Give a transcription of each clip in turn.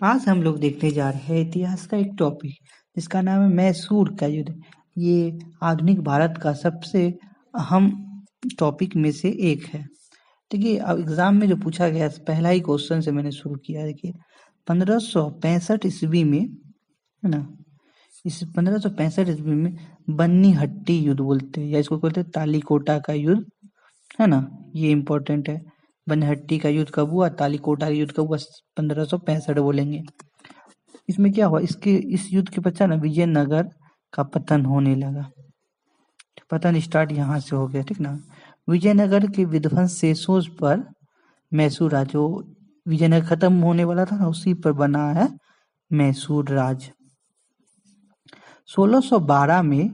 आज हम लोग देखने जा रहे हैं इतिहास का एक टॉपिक जिसका नाम है मैसूर का युद्ध। ये आधुनिक भारत का सबसे अहम टॉपिक में से एक है। देखिए, अब एग्जाम में जो पूछा गया पहला ही क्वेश्चन से मैंने शुरू किया। देखिए, 1565 ईस्वी में, है ना, इस 1565 ईस्वी में बन्नी हट्टी युद्ध बोलते हैं या इसको बोलते हैं तालीकोटा का युद्ध, है ना। ये इम्पोर्टेंट है। बनहट्टी का युद्ध कब हुआ, तालीकोटा का युद्ध कब हुआ, 1565 बोलेंगे। इसमें क्या हुआ, इस युद्ध के पश्चात ना विजयनगर का पतन होने लगा। पतन स्टार्ट यहाँ से हो गया, ठीक ना। विजयनगर के विध्वंस शेषों पर मैसूर राज, जो विजयनगर खत्म होने वाला था ना, उसी पर बना है मैसूर राज। 1612 में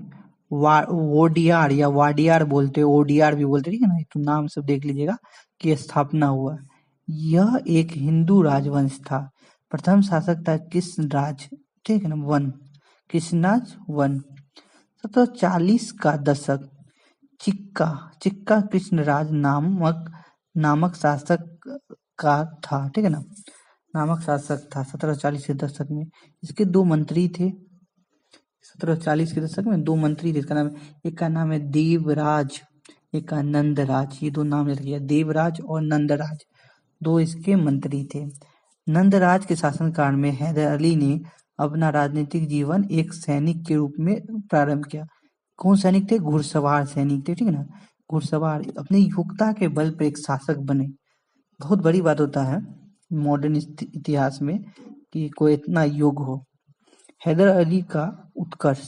वोडियार या वाडियार बोलते हैं, ओडियार भी बोलते हैं, ठीक है ना, तो नाम सब देख लीजिएगा, की स्थापना हुआ। यह एक हिंदू राजवंश था। प्रथम शासक था कृष्णराज, ठीक है ना, वन, कृष्णराज वन। 1740 का दशक चिक्का चिक्का कृष्णराज नामक शासक का था, ठीक है ना, नामक शासक था 1740 के दशक में। इसके दो मंत्री थे। 1740 के दशक में दो मंत्री थे। इसका नाम, एक का नाम है देवराज, एक का नंदराज। ये दो नाम याद रखिएगा, देवराज और नंदराज, दो इसके मंत्री थे। नंदराज के शासनकाल में हैदर अली ने अपना राजनीतिक जीवन एक सैनिक के रूप में प्रारंभ किया। कौन सैनिक थे? घुड़सवार सैनिक थे, ठीक है ना। घुड़सवार अपनी योग्यता के बल पर एक शासक बने। बहुत बड़ी बात होता है मॉडर्न इतिहास में कि कोई इतना योग्य हो। हैदर अली का उत्कर्ष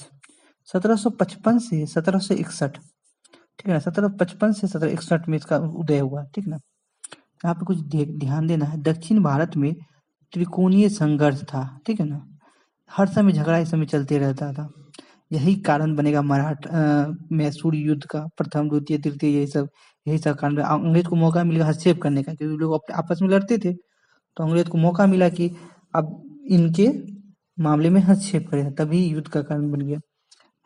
1755 से 1761, ठीक है ना, 1755 से 1761 में इसका उदय हुआ, ठीक ना। यहाँ पे कुछ ध्यान देना है। दक्षिण भारत में त्रिकोणीय संघर्ष था, ठीक है ना। हर समय झगड़ा इस समय चलते रहता था। यही कारण बनेगा मैसूर युद्ध का, प्रथम द्वितीय तृतीय, यही सब कारण। अंग्रेज को मौका मिलेगा हस्तक्षेप करने का, क्योंकि लोग आपस में लड़ते थे, तो अंग्रेज को मौका मिला कि अब इनके मामले में हस्तक्षेप करेगा, तभी युद्ध का कारण बन गया।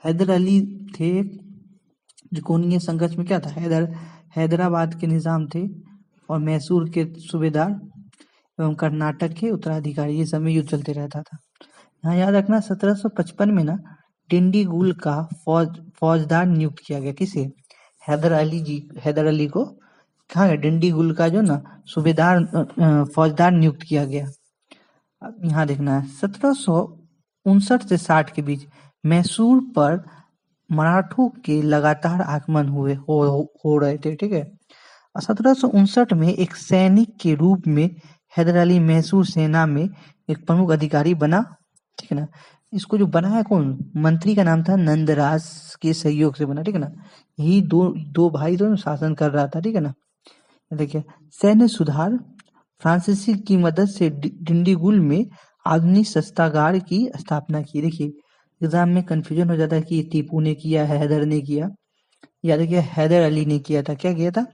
हैदर अली थे। त्रिकोणीय संघर्ष में क्या था, हैदराबाद के निजाम थे और मैसूर के सूबेदार एवं कर्नाटक के उत्तराधिकारी, ये सब में युद्ध चलते रहता था। यहाँ याद रखना 1755 में ना डिंडीगुल का फौजदार नियुक्त किया गया। किसे? हैदर अली को कहा गया, डिंडीगुल का जो ना सूबेदार फौजदार नियुक्त किया गया। अब यहाँ देखना है 1759 से 60 के बीच मैसूर पर मराठों के लगातार आक्रमण हो रहे थे, ठीक है। 1759 में एक सैनिक के रूप में हैदर अली मैसूर सेना में एक प्रमुख अधिकारी बना, ठीक है ना। इसको जो बना है कौन? मंत्री का नाम था नंदराज के सहयोग से बना, ठीक है ना। यही दो भाई दोनों शासन कर रहा था, ठीक है ना। देखिए, सैन्य सुधार, फ्रांसीसी की मदद से डिंडीगुल में आधुनिक शस्त्रागार की स्थापना की। देखिए, एग्जाम में कंफ्यूजन हो जाता है कि टीपू ने किया है, हैदर ने किया, या देखिए हैदर अली ने किया था। क्या किया था?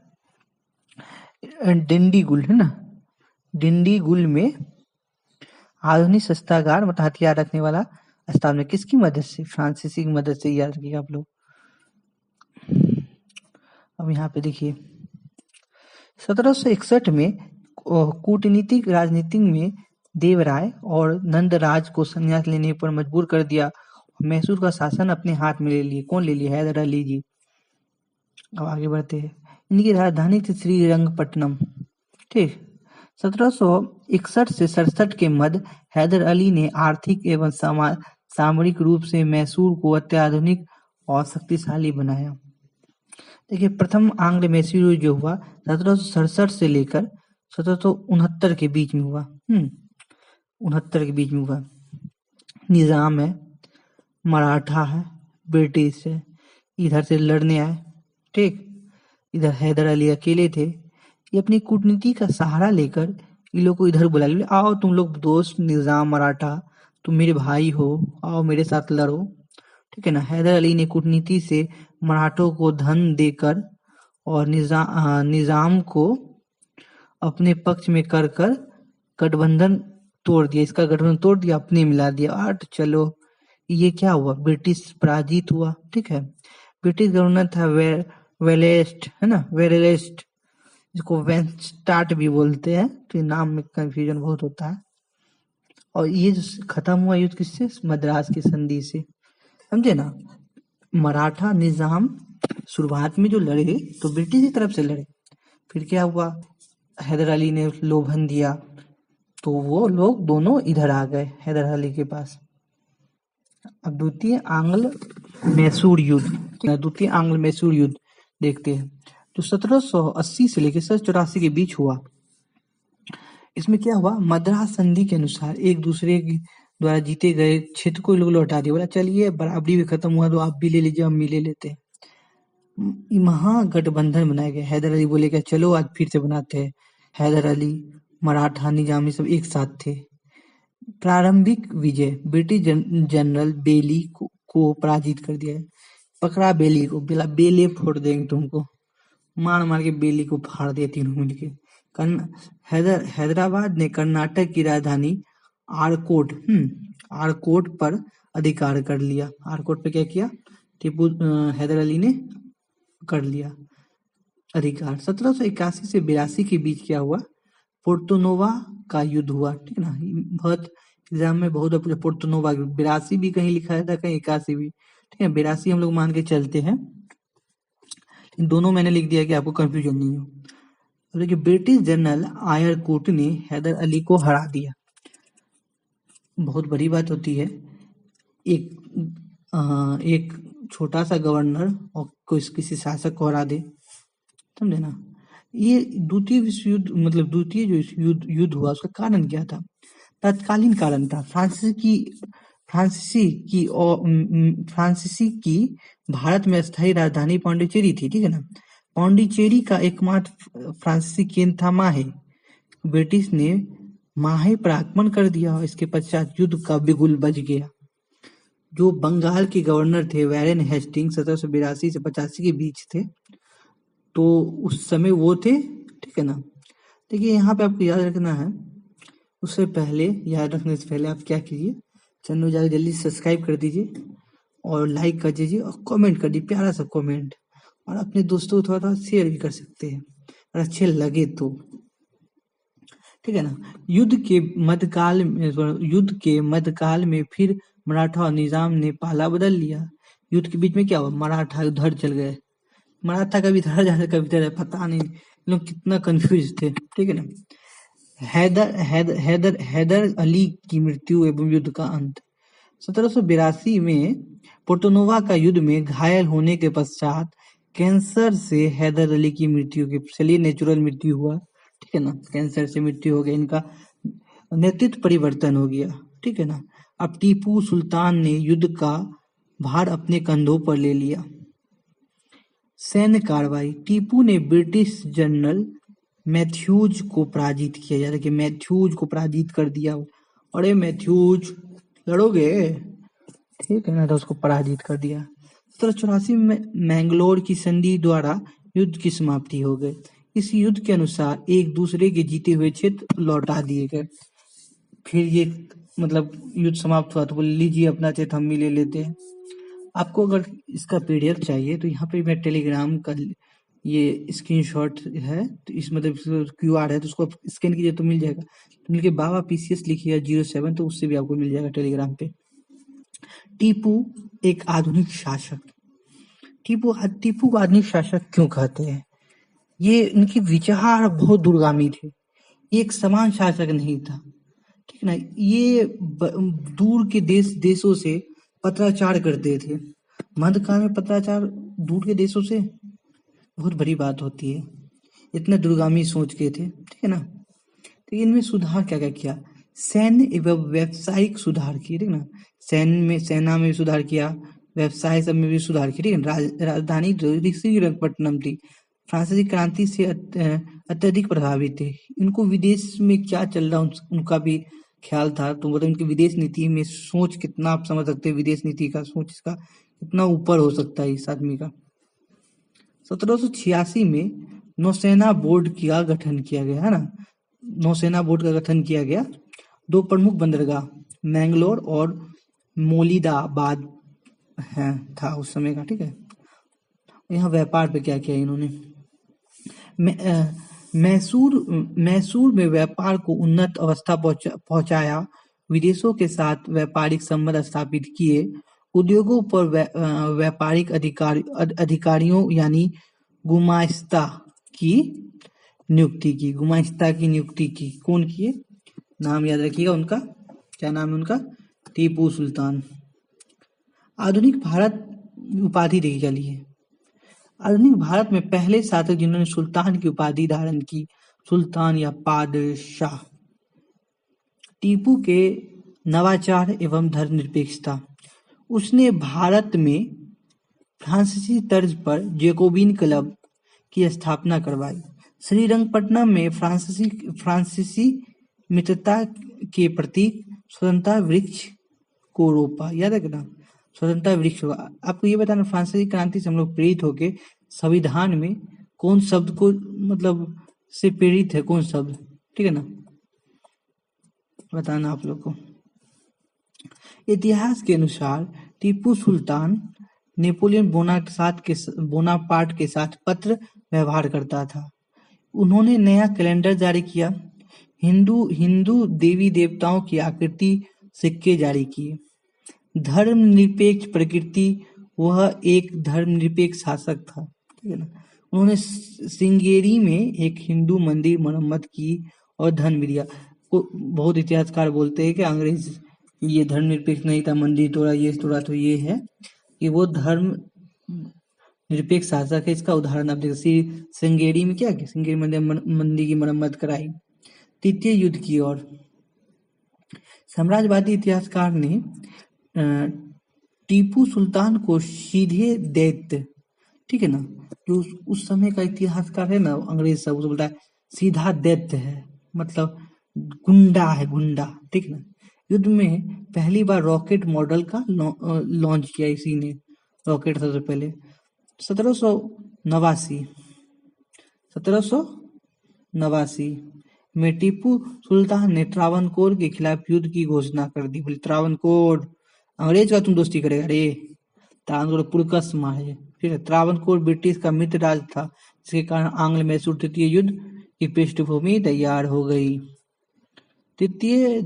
डिंडीगुल, है ना, डिंडीगुल में आधुनिक शस्त्रागार मतलब हथियार रखने वाला स्थापना किसकी मदद से? फ्रांसीसी की मदद से, याद रखिएगा आप लोग। अब यहाँ पे देखिए 1761 में कूटनीतिक राजनीति में देवराय और नंदराज को संन्यास लेने पर मजबूर कर दिया। मैसूर का शासन अपने हाथ में ले लिए। कौन ले लिए? हैदर अली जी। अब आगे बढ़ते हैं। इनकी राजधानी थी श्रीरंगपट्टनम, ठीक। 1761 से 67 के मध्य हैदर अली ने आर्थिक एवं सामरिक रूप से मैसूर को अत्याधुनिक और शक्तिशाली बनाया। देखिए, प्रथम आंग्ल मैसूर युद्ध जो हुआ 1767 से लेकर 1769 के बीच में हुआ। 69 के बीच में हुआ। निजाम है, मराठा है, ब्रिटिश है, इधर से लड़ने आए, ठीक। इधर हैदर अली अकेले थे। ये अपनी कूटनीति का सहारा लेकर इन लोग को इधर बुला लिया, आओ तुम लोग दोस्त, निजाम मराठा, तुम मेरे भाई हो, आओ मेरे साथ लड़ो, ठीक है ना। हैदर अली ने कूटनीति से मराठों को धन देकर और निजाम को अपने पक्ष में कर गठबंधन तोड़ दिया। इसका गठबंधन तोड़ दिया, अपने मिला दिया। चलो, ये क्या हुआ? ब्रिटिश पराजित हुआ, ठीक है। ब्रिटिश गवर्नर था वेलेस्ट, है ना, वेलेस्ट, इसको वेंस्टार्ट भी बोलते हैं, तो नाम में कंफ्यूजन बहुत होता है। और ये जो खत्म हुआ युद्ध किससे? मद्रास की संधि से, समझे ना। मराठा निजाम शुरुआत में जो लड़े तो ब्रिटिश की तरफ से लड़े, फिर क्या हुआ, हैदर अली ने लोभन दिया तो वो लोग दोनों इधर आ गए हैदर अली के पास। अब द्वितीय आंग्ल मैसूर युद्ध, द्वितीय आंग्ल मैसूर युद्ध देखते हैं, जो 1780 से लेकर 1784 के बीच हुआ। इसमें क्या हुआ, मद्रास संधि के अनुसार एक दूसरे के द्वारा जीते गए क्षेत्र को लोग लौटा दिया, बोला चलिए बराबरी भी खत्म हुआ तो आप भी ले लीजिए, हम भी ले लेते हैं। महागठबंधन बनाया गया। हैदर अली बोले क्या चलो आज फिर से बनाते हैं। हैदर अली, मराठा निजामी सब एक साथ थे। प्रारंभिक विजय, ब्रिटिश जनरल बेली को पराजित कर दिया। पकड़ा बेली को, बोला बेले फोड़ देंगे तुमको, मार मार के बेली को फाड़ दिया तीनों मिलके। हैदराबाद ने कर्नाटक की राजधानी आरकोट पर अधिकार कर लिया। आरकोट पे क्या किया, टीपू हैदर अली ने कर लिया अधिकार। 1781 से 82 के बीच क्या हुआ, पोर्टोनोवा का युद्ध हुआ, ठीक है ना। बहुत एग्जाम में बहुत पोर्टोनोवा, 82 भी कहीं लिखा था, कहीं 81 भी, ठीक है। 82 हम लोग मान के चलते हैं, दोनों मैंने लिख दिया कि आपको कंफ्यूजन नहीं हो। देखिए ब्रिटिश जनरल आयरकोट ने हैदर अली को हरा दिया। बहुत बड़ी बात होती है, एक छोटा सा गवर्नर और किसी शासक को हरा दे, समझे ना। ये द्वितीय विश्व युद्ध, मतलब द्वितीय जो युद्ध हुआ उसका कारण क्या था, तत्कालीन कारण था। फ्रांसीसी की भारत में स्थायी राजधानी पांडिचेरी थी, ठीक है ना। पांडिचेरी का एकमात्र फ्रांसीसी केंद्र था माहे। ब्रिटिश ने माहे पर आक्रमण कर दिया और इसके पश्चात युद्ध का बिगुल बज गया। जो बंगाल के गवर्नर थे वैरेन हेस्टिंग 1782 से 85 के बीच थे, तो उस समय वो थे, ठीक है ना। देखिए यहाँ पे आपको याद रखना है, उससे पहले, याद रखने से पहले आप क्या कीजिए, चैनल जाकर जल्दी सब्सक्राइब कर दीजिए और लाइक कर दीजिए और कमेंट कर दीजिए, प्यारा सा कमेंट, और अपने दोस्तों को थोड़ा थोड़ा शेयर भी कर सकते हैं अगर अच्छे लगे तो, ठीक है ना। युद्ध के मध्यकाल में फिर मराठा और निजाम ने पाला बदल लिया। युद्ध के बीच में क्या हुआ, मराठा उधर चल गए, मराठा कभी इधर जाए कभी इधर, पता नहीं लोग कितना कंफ्यूज थे, ठीक है ना। हैदर अली की मृत्यु एवं युद्ध का अंत। 1782 में पोर्टोनोवा का युद्ध में घायल होने के पश्चात कैंसर से हैदर अली की मृत्यु के, चलिए नेचुरल मृत्यु हुआ, ठीक है ना, कैंसर से मृत्यु हो गई, इनका नेतृत्व परिवर्तन हो गया, ठीक है ना। अब टीपू सुल्तान ने युद्ध का भार अपने कंधों पर ले लिया। सैन्य कार्रवाई, टीपू ने ब्रिटिश जनरल मैथ्यूज को पराजित किया, यानी कि मैथ्यूज को पराजित कर दिया। अरे मैथ्यूज लड़ोगे, ठीक है ना, तो उसको पराजित कर दिया। 1784 में मैंगलोर की संधि द्वारा युद्ध की समाप्ति हो गई। इस युद्ध के अनुसार एक दूसरे के जीते हुए क्षेत्र लौटा दिए गए। फिर ये मतलब युद्ध समाप्त हुआ तो बोले लीजिए अपना क्षेत्र हम भी ले लेते हैं। आपको अगर इसका पीडीएफ चाहिए तो यहाँ पे मैं टेलीग्राम का ये स्क्रीनशॉट है, तो इस मतलब क्यूआर है, तो उसको स्कैन कीजिए तो मिल जाएगा। तो मिल के बाबा पीसीएस लिखिए 07, तो उससे भी आपको मिल जाएगा टेलीग्राम पे। टीपू एक आधुनिक शासक। टीपू को आधुनिक शासक क्यों कहते हैं, ये इनकी विचार बहुत दूरगामी थे, ये एक समान शासक नहीं था, ठीक है ना। ये दूर के देशों से पत्राचार करते थे। मध्यकाल में पत्राचार दूर के देशों से बहुत बड़ी बात होती है, इतना दूरगामी सोच के थे, ठीक है ना। तो इनमें सुधार क्या क्या किया, सैन्य एवं व्यावसायिक सुधार किए, ठीक है ना। सेना में भी सुधार किया, व्यवसाय सब में भी सुधार किया, ठीक है। राजधानी ऋषिकेशपट्टनम थी। फ्रांसीसी क्रांति से अत्यधिक प्रभावित थे। इनको विदेश में क्या चल रहा उनका भी ख्याल था, तो मतलब उनकी विदेश नीति में सोच कितना आप समझ सकते हैं, विदेश नीति का सोच इसका कितना ऊपर हो सकता है इस आदमी का। 1786 में नौसेना बोर्ड का गठन किया गया, है ना। नौसेना बोर्ड का गठन किया गया। दो प्रमुख बंदरगाह मैंगलोर और मोलिदाबाद है था उस समय का, ठीक है। यहाँ व्यापार पे क्या किया इन्होंने, मैसूर में व्यापार को उन्नत अवस्था पहुंचाया विदेशों के साथ व्यापारिक संबंध स्थापित किए। उद्योगों पर व्यापारिक अधिकारियों यानी गुमास्ता की नियुक्ति की। गुमास्ता की नियुक्ति की। कौन किए? नाम याद रखिएगा उनका। क्या नाम है उनका? टीपू सुल्तान। आधुनिक भारत उपाधि देखिए क्या लिए। आधुनिक भारत में पहले शासक जिन्होंने सुल्तान की उपाधि धारण की, सुल्तान या पादशाह। टीपू के नवाचार एवं धर्मनिरपेक्षता। उसने भारत में फ्रांसीसी तर्ज पर जैकोबिन क्लब की स्थापना करवाई। श्रीरंगपट्टनम में फ्रांसीसी मित्रता के प्रतीक स्वतंत्रता वृक्ष को रोपा। याद है ना? स्वतंत्रता वृक्ष। आपको ये बताना, फ्रांसीसी क्रांति से हम लोग प्रेरित होके संविधान में कौन शब्द को मतलब से प्रेरित है, कौन शब्द, ठीक है ना, बताना आप लोग को। इतिहास के अनुसार टीपू सुल्तान नेपोलियन बोनापार्ट के साथ पत्र व्यवहार करता था। उन्होंने नया कैलेंडर जारी किया। हिंदू देवी देवताओं की आकृति सिक्के जारी किए। धर्मनिरपेक्ष प्रकृति, वह एक धर्मनिरपेक्ष शासक था, ठीक है ना। उन्होंने श्रृंगेरी में एक हिंदू मंदिर मरम्मत की और धन भी दिया। बहुत इतिहासकार बोलते हैं कि अंग्रेज ये धर्मनिरपेक्ष नहीं था, मंदिर तोड़ा, ये तोड़ा, तो ये है कि वो धर्म निरपेक्ष शासक है। इसका उदाहरण आप देखिए, श्रृंगेरी में क्या किया? श्रृंगेरी मंदिर की मरम्मत कराई। तृतीय युद्ध की ओर। साम्राज्यवादी इतिहासकार ने टीपू सुल्तान को सीधे दैत्य, ठीक है ना, जो उस समय का इतिहासकार है ना, अंग्रेज सब बोलता है सीधा दैत्य है, मतलब गुंडा है, गुंडा, ठीक ना। युद्ध में पहली बार रॉकेट मॉडल का लॉन्च किया इसी ने, रॉकेट सबसे पहले 1789 में टीपू सुल्तान ने त्रावणकोर के खिलाफ युद्ध की घोषणा कर दी। बोले त्रावणकोर अंग्रेज का तुम दोस्ती करेगा रे, त्रावणकोर पुरकस मारे, ठीक है। त्रावणकोर ब्रिटिश का मित्र राज था, जिसके कारण आंग्ल मैसूर तृतीय युद्ध की पृष्ठभूमि तैयार हो गई। जो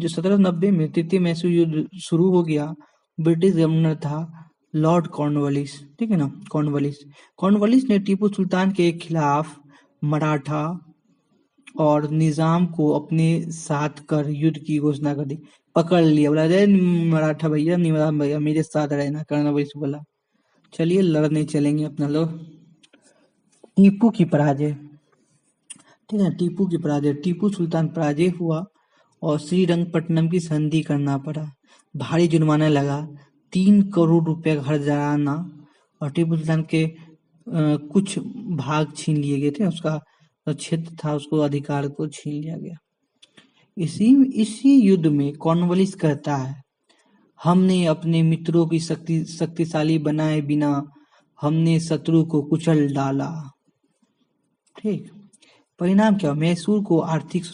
1790 में तृतीय मैसूर युद्ध शुरू हो गया। ब्रिटिश गवर्नर था लॉर्ड कॉर्नवालिस, ठीक है ना, कॉर्नवालिस ने टीपू सुल्तान के खिलाफ मराठा और निजाम को अपने साथ कर युद्ध की घोषणा कर दी। पकड़ लिया, बोला अरे मराठा भैया, निजाम भैया मेरे साथ रहना, कॉर्नवालिस बोला। चलिए लड़ने चलेंगे अपना लोग। टीपू की पराजय, ठीक है, टीपू सुल्तान पराजय हुआ और श्रीरंगपट्टनम की संधि करना पड़ा। भारी जुर्माना लगा, 3 करोड़ रुपए का हर्जाना, और टीपू सुल्तान के कुछ भाग छीन लिए गए थे। उसका क्षेत्र था, उसको अधिकार को छीन लिया गया। इसी युद्ध में कॉर्नवालिस कहता है, हमने अपने मित्रों की शक्तिशाली बनाए बिना हमने शत्रु को कुचल डाला। ठीक, परिणाम क्या? मैसूर को आर्थिक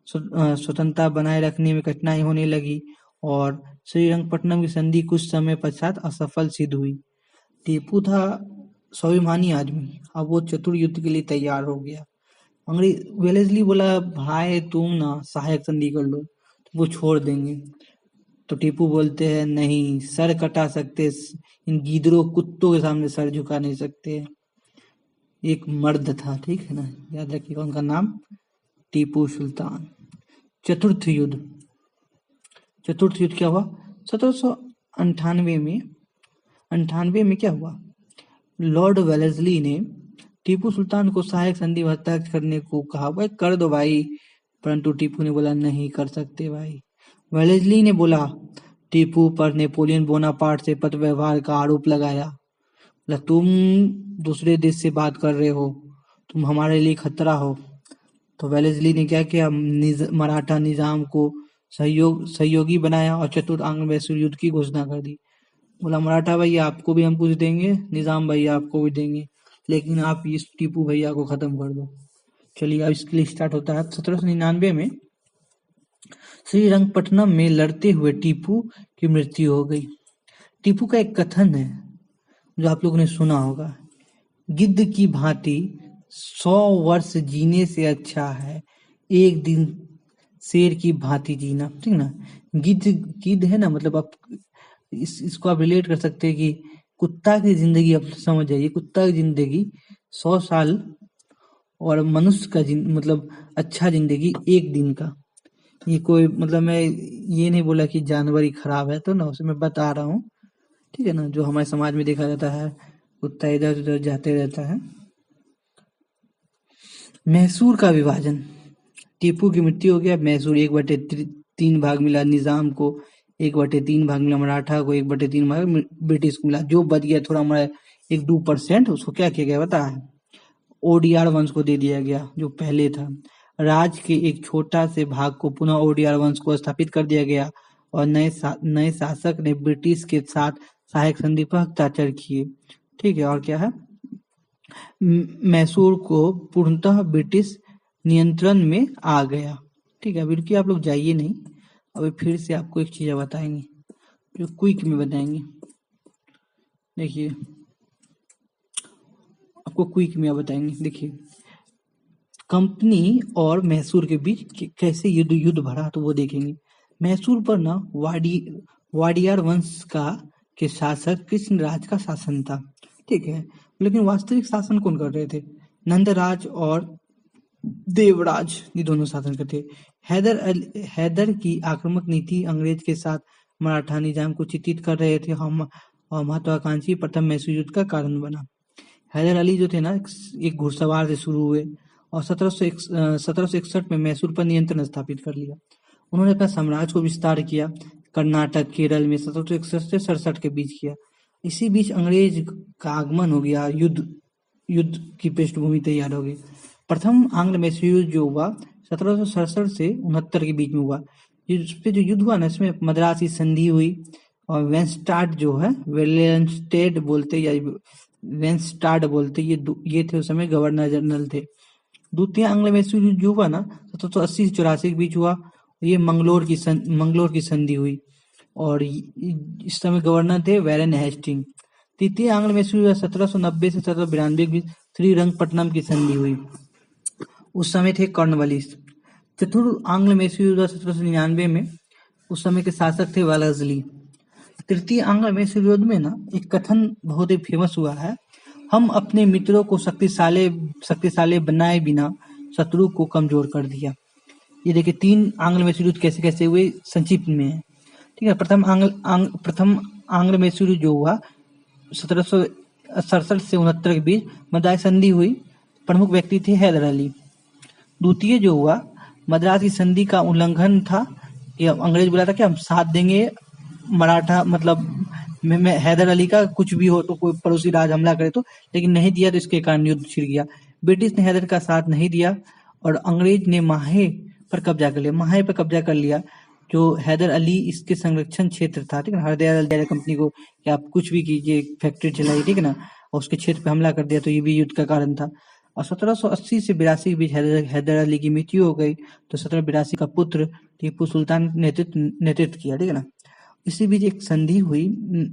स्वतंत्रता बनाए रखने में कठिनाई होने लगी और श्रीरंगपट्टनम की संधि कुछ समय पश्चात असफल सिद्ध हुई। टीपू था स्वाभिमानी आदमी, अब वो चतुर युद्ध के लिए तैयार हो गया। अंग्रेज वेलेस्ली बोला, भाई तुम ना सहायक संधि कर लो, तो वो छोड़ देंगे। तो टीपू बोलते हैं नहीं, सर कटा सकते, इन गीदड़ों कुत्तों के सामने सर झुका नहीं सकते। एक मर्द था, ठीक है ना, याद रखिएगा उनका नाम टीपू सुल्तान। चतुर्थ युद्ध क्या हुआ? 1798 में क्या हुआ? लॉर्ड वेलेस्ली ने टीपू सुल्तान को सहायक संधि हस्ताक्षर करने को कहा, भाई कर दो भाई, परंतु टीपू ने बोला नहीं कर सकते भाई। वेलेस्ली ने बोला टीपू पर नेपोलियन बोनापार्ट से पत्र व्यवहार का आरोप लगाया, बोला तुम दूसरे देश से बात कर रहे हो, तुम हमारे लिए खतरा हो। तो वेलेस्ली ने क्या किया, मराठा निजाम को सहयोगी बनाया और चतुर्थ आंग्ल मैसूर युद्ध की घोषणा कर दी। बोला मराठा भैया आपको भी हम कुछ देंगे, निजाम भैया आपको भी देंगे, लेकिन आप इस टीपू भैया को खत्म कर दो। चलिए अब इसके लिए स्टार्ट होता है। 1799 में श्रीरंगपट्टनम में लड़ते हुए टीपू की मृत्यु हो गई। टीपू का एक कथन है जो आप लोगों ने सुना होगा, गिद्ध की भांति 100 वर्ष जीने से अच्छा है एक दिन शेर की भांति जीना, ठीक ना। गिद्ध, गिद्ध है ना, मतलब आप इसको आप रिलेट कर सकते हैं कि कुत्ता की जिंदगी, आप समझ जाइए, कुत्ता की जिंदगी 100 साल और मनुष्य का मतलब अच्छा जिंदगी एक दिन का। ये कोई मतलब मैं ये नहीं बोला कि जानवर ही खराब है, तो ना उसे मैं बता रहा हूँ, ठीक है ना। जो हमारे समाज में देखा जाता है, कुत्ता इधर उधर जाते रहता है। मैसूर का विभाजन, टीपू की मृत्यु हो गया, मैसूर 1/3 भाग मिला निजाम को, 1/3 भाग मिला मराठा को, 1/3 भाग ब्रिटिश को मिला। जो बच गया थोड़ा हमारा 1-2%, उसको क्या किया गया पता है, ओडियार वंश को दे दिया गया जो पहले था। राज्य के एक छोटा से भाग को पुनः ओडियार वंश को स्थापित कर दिया गया और नए शासक ने ब्रिटिश के साथ सहायक संधि पर हस्ताक्षर किए, ठीक है। और क्या है, मैसूर को पूर्णतः ब्रिटिश नियंत्रण में आ गया, ठीक है। अभी रुकिए, आप लोग जाइए नहीं, अभी फिर से आपको एक चीज बताएंगे जो क्विक में बताएंगे। देखिए, आपको क्विक में बताएंगे। देखिए, कंपनी और मैसूर के बीच कैसे युद्ध भरा, तो वो देखेंगे। मैसूर पर ना वाडियार वंश का के शासक कृष्णराज का शासन था, ठीक है। लेकिन वास्तविक शासन कौन कर रहे थे, नंदराज और देवराज, ये दोनों शासन करते। हैदर की आक्रामक नीति अंग्रेज के साथ मराठा निजाम को चिंतित कर रहे थे, हम और महत्वाकांक्षी प्रथम मैसूर युद्ध का कारण बना। हैदर अली जो थे ना, एक घुड़सवार से शुरू हुए और 1761 में मैसूर पर नियंत्रण स्थापित कर लिया। उन्होंने अपना साम्राज्य को विस्तार किया, कर्नाटक केरल में 1761 से 67 के बीच किया। इसी बीच अंग्रेज का आगमन हो गया, युद्ध की पृष्ठभूमि तैयार हो गई। प्रथम आंग्ल मैसूर युद्ध जो हुआ 1767 से 69 के बीच में हुआ। इस पे जो युद्ध हुआ ना, इसमें मद्रास की संधि हुई और वेंस्टाड जो है, वेलेंस्टेड बोलते या वेंस्टाड बोलते, ये थे उस समय गवर्नर जनरल थे। द्वितीय आंग्ल मैसूर युद्ध जो हुआ ना 1780 से 84 के बीच हुआ, ये मंगलोर की संधि हुई और इस समय गवर्नर थे वैरेन हेस्टिंग। तृतीय आंग्ल मैसूर युद्ध 1790 से 1792 के बीच श्रीरंगपट्टनम की संधि हुई, उस समय थे कॉर्नवालिस। चतुर्थ आंग्ल मैसूर युद्ध 1799 में, उस समय के शासक थे वालाजली। तृतीय आंग्ल मैसूर युद्ध में ना एक कथन बहुत ही फेमस हुआ है, हम अपने मित्रों को शक्तिशाली बनाए बिना शत्रु को कमजोर कर दिया। ये देखिए 3 आंग्ल मैसूर युद्ध कैसे कैसे हुए, संक्षिप्त में है, ठीक है। प्रथम आंग्ल मैसूर युद्ध जो हुआ 1767 से 69 के बीच मद्रास संधि हुई, प्रमुख व्यक्ति थे हैदर अली। द्वितीय जो हुआ मद्रास की संधि का उल्लंघन था, कि अंग्रेज बोला था कि हम साथ देंगे मराठा, मतलब मैं हैदर अली का कुछ भी हो तो, कोई पड़ोसी राज हमला करे तो, लेकिन नहीं दिया, तो इसके कारण युद्ध छिड़ गया। ब्रिटिश ने हैदर का साथ नहीं दिया और अंग्रेज ने माहे पर कब्जा कर लिया। माहे पर कब्जा कर लिया, जो हैदर अली इसके संरक्षण क्षेत्र था, ठीक है। हरदयाल कंपनी को कि आप कुछ भी कीजिए, फैक्ट्री चलाइए, ठीक है ना, और उसके क्षेत्र पे हमला कर दिया, तो ये भी युद्ध का कारण था। और 1780 से 82 के बीच हैदर अली की मृत्यु हो गई, तो 1782 का पुत्र टीपू सुल्तान नेतृत्व किया, ठीक है ना। इसी बीच एक संधि हुई,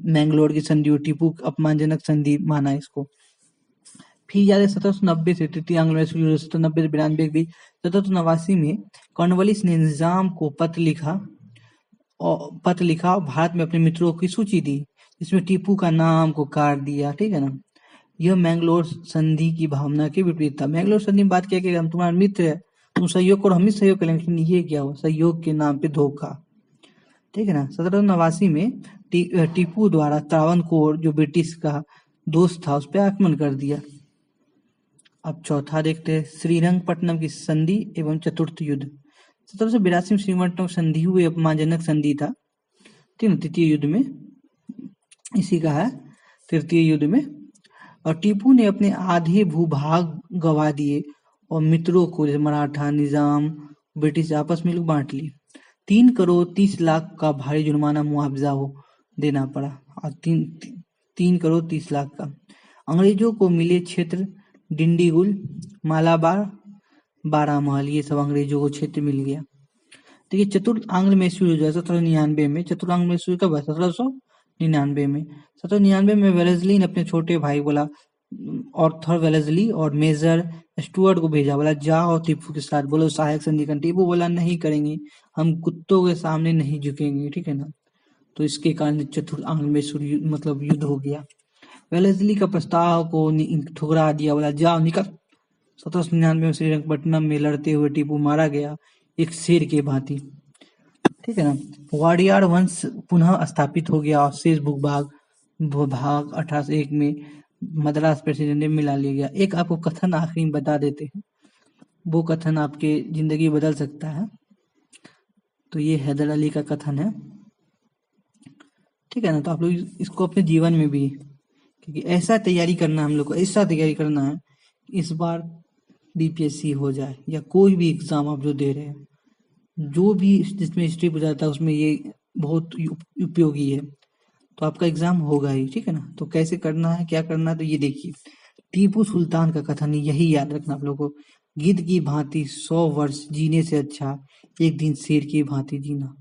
मैंगलोर की संधि हुई, टीपू अपमानजनक संधि माना इसको। फिर याद है 1790 से तृतीय आंग्ल मैसूर युद्ध 1790 से 92 के बीच 1789 में कॉर्नवालिस ने निजाम को पत्र लिखा और भारत में अपने मित्रों की सूची दी, जिसमें टीपू का नाम को काट दिया, ठीक है ना। यह मैंगलोर संधि की भावना के विपरीत था। मैंगलोर संधि में बात किया कि हम तुम्हारा मित्र है, तुम सहयोग करो, हम भी सहयोग करेंगे, लेकिन ये क्या हुआ, सहयोग के नाम पे धोखा, ठीक है ना। 1789 में टीपू द्वारा त्रावणकोर जो ब्रिटिश का दोस्त था, उस पर आक्रमण कर दिया। अब चौथा देखते हैं, श्रीरंगपट्टनम की संधि एवं चतुर्थ युद्ध। 1782 में श्रीरंगपट्टनम संधि हुई, अपमानजनक संधि था, ठीक है, तृतीय युद्ध में, इसी का है तृतीय युद्ध में। और टीपू ने अपने आधे भूभाग गवा दिए और मित्रों को, जैसे मराठा, निजाम, ब्रिटिश, आपस में लोग बांट लिए। 3 करोड़ 30 लाख का भारी जुर्माना मुआवजा हो देना पड़ा, और 3 करोड़ 30 लाख का। अंग्रेजों को मिले क्षेत्र डिंडीगुल, मालाबार, बारामहल, ये सब अंग्रेजों को क्षेत्र मिल गया। देखिए चतुर्थ आंग्ल मैसूर युद्ध 1799 में, चतुर्थ आंग्ल मैसूर कब है, 1799 में। 1799 में वेलेस्ली ने अपने छोटे भाई बोला ऑर्थर वेलेस्ली और मेजर स्टुअर्ट को भेजा, बोला जाओ टीपू के साथ, बोलो सहायक संधिकरण। टीपू बोला नहीं करेंगे, हम कुत्तों के सामने नहीं झुकेंगे, ठीक है ना। तो इसके कारण चतुर्थ आंग्ल में मतलब युद्ध हो गया। वेलेस्ली का प्रस्ताव को ठुकरा दिया, बोला जाओ निकल। 1799 में श्रीरंगपट्टनम में लड़ते हुए टीपू मारा गया एक शेर के भांति, ठीक है ना। वाडियार वंश पुनः स्थापित हो गया और शेष भूभाग 1801 में मद्रास प्रेसिडेंट में मिला लिया गया। एक आपको कथन आखिरी में बता देते हैं, वो कथन आपके जिंदगी बदल सकता है। तो ये हैदर अली का कथन है, ठीक है ना। तो आप लोग इसको अपने जीवन में भी, क्योंकि ऐसा तैयारी करना, हम लोग को ऐसा तैयारी करना है इस बार बीपीएससी हो जाए या कोई भी एग्जाम आप जो दे रहे हैं, जो भी जिसमें हिस्ट्री बुझाता है उसमें ये बहुत उपयोगी है। तो आपका एग्जाम होगा ही, ठीक है ना। तो कैसे करना है, क्या करना है, तो ये देखिए। टीपू सुल्तान का कथन, यही याद रखना आप लोगों को, गिद्ध की भांति 100 वर्ष जीने से अच्छा एक दिन शेर की भांति जीना।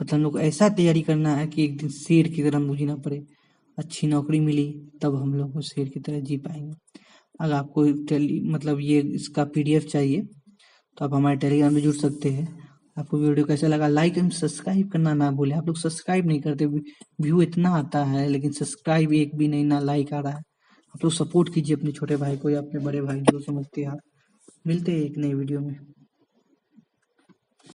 मतलब हम लोग को ऐसा तैयारी करना है कि एक दिन शेर की तरह हमको जीना पड़े, अच्छी नौकरी मिली तब हम लोग को शेर की तरह जी पाएंगे। अगर आपको मतलब ये इसका पीडीएफ चाहिए तो आप हमारे टेलीग्राम में जुड़ सकते हैं। आपको वीडियो कैसा लगा, लाइक एंड सब्सक्राइब करना ना भूलें। आप लोग सब्सक्राइब नहीं करते, व्यू इतना आता है लेकिन सब्सक्राइब एक भी नहीं, ना लाइक आ रहा है। आप लोग सपोर्ट कीजिए अपने छोटे भाई को या अपने बड़े भाई जो समझते हैं आप। मिलते हैं एक नई वीडियो में।